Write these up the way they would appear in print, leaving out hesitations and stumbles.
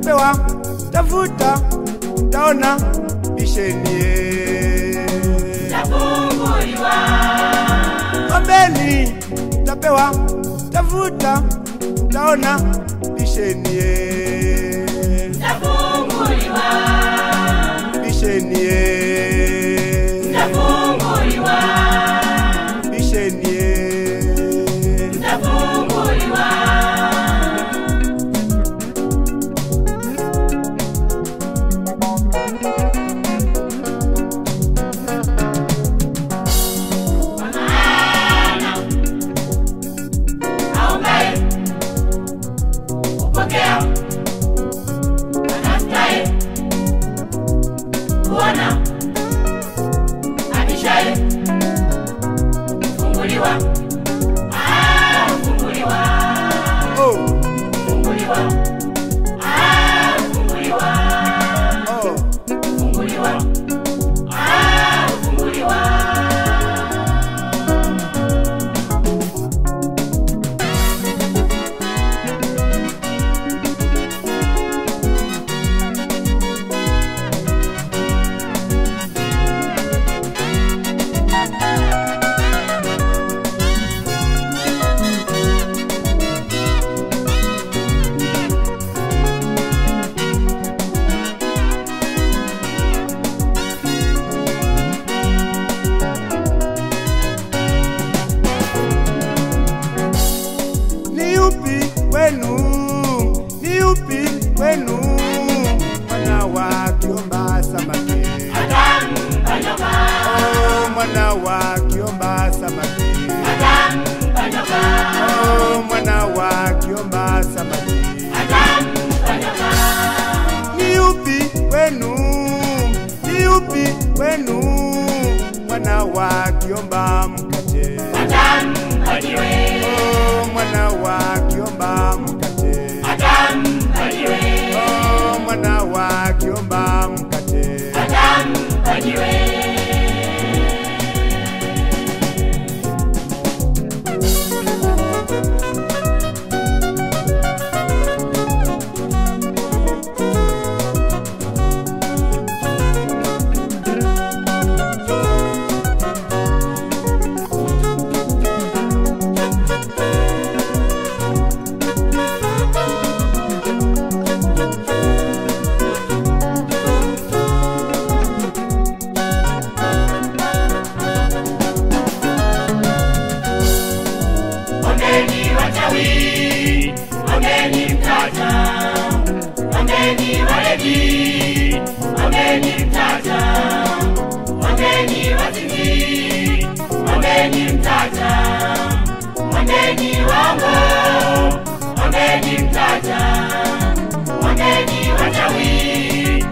tapewa, tafuta, taona, bisheni tafunguliwa. Ombeni, tapewa, tafuta, taona, bisheni tafunguliwa. Bisheni tafunguliwa. Bisheni tafunguliwa. Wenu mwana wa kiomba samaki Adam kanyoka. Oh mwana wa kiomba samaki Adam kanyoka. Oh mwana wa kiomba samaki Adam kanyoka. Ni upi wenu mwana wa kiomba mkate Adam kaniwe. Oh mwana wa kiomba mkate Adam kaniwe. Oh mwana wa kiomba mkate Adam kaniwe. Ombeni mtata, ombeni walevi, ombeni mtata, ombeni wazinzi, ombeni mtata, ombeni wango, ombeni mtata, ombeni wachawi,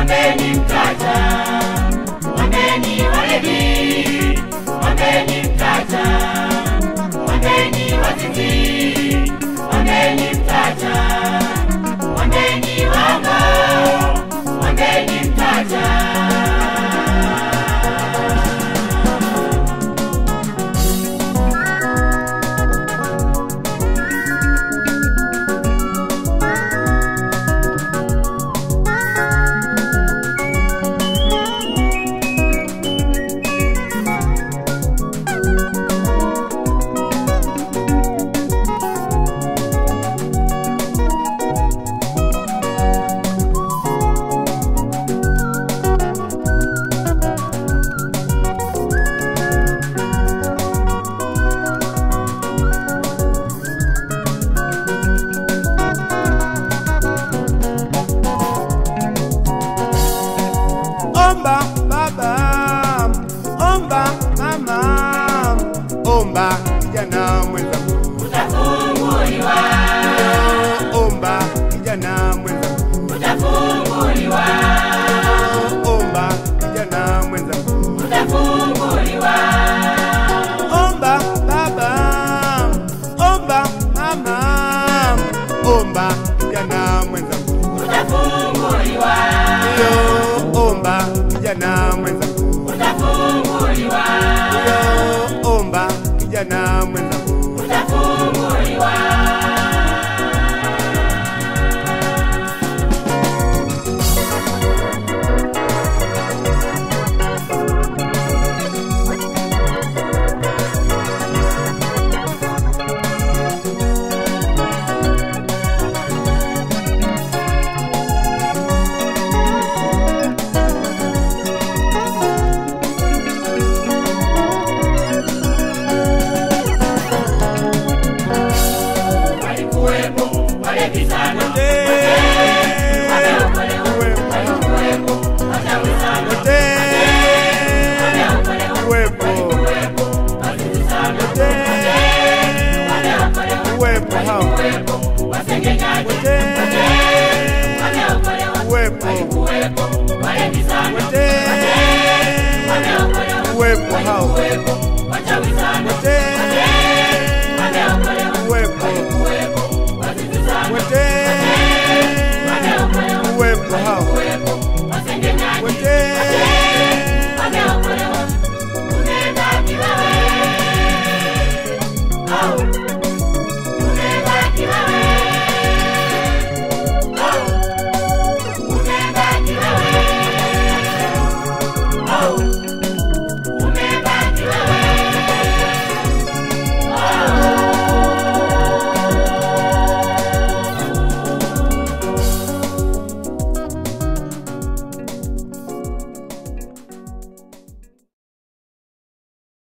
ombeni mtata, ombeni walevi, ombeni mtata, ombeni wazinzi. Ombeni mtata, ombeni wango, ombeni mtata. Omba baba, omba mama, omba kijana mwenzangu Utafunguliwa. Omba kijana mwenzangu Utafunguliwa. Omba kijana mwenzangu Utafunguliwa. Omba baba, omba mama, omba kijana mwenzangu Utafunguliwa. Omba kijana mwenzangu Utafunguliwa. Omba kijana mwenzangu Utafunguliwa. walevi sana, wote wameokolewa, walikuwepo, wachawi sana, wote wameokolewa, walikuwepo, wazinzi sana, wameokolewa, uwepo hao walikuwepo, wasengenyaji, wameokolewa, walikuwepo, walevi sana, wote wameokolewa, uwepo hao walikuwepo,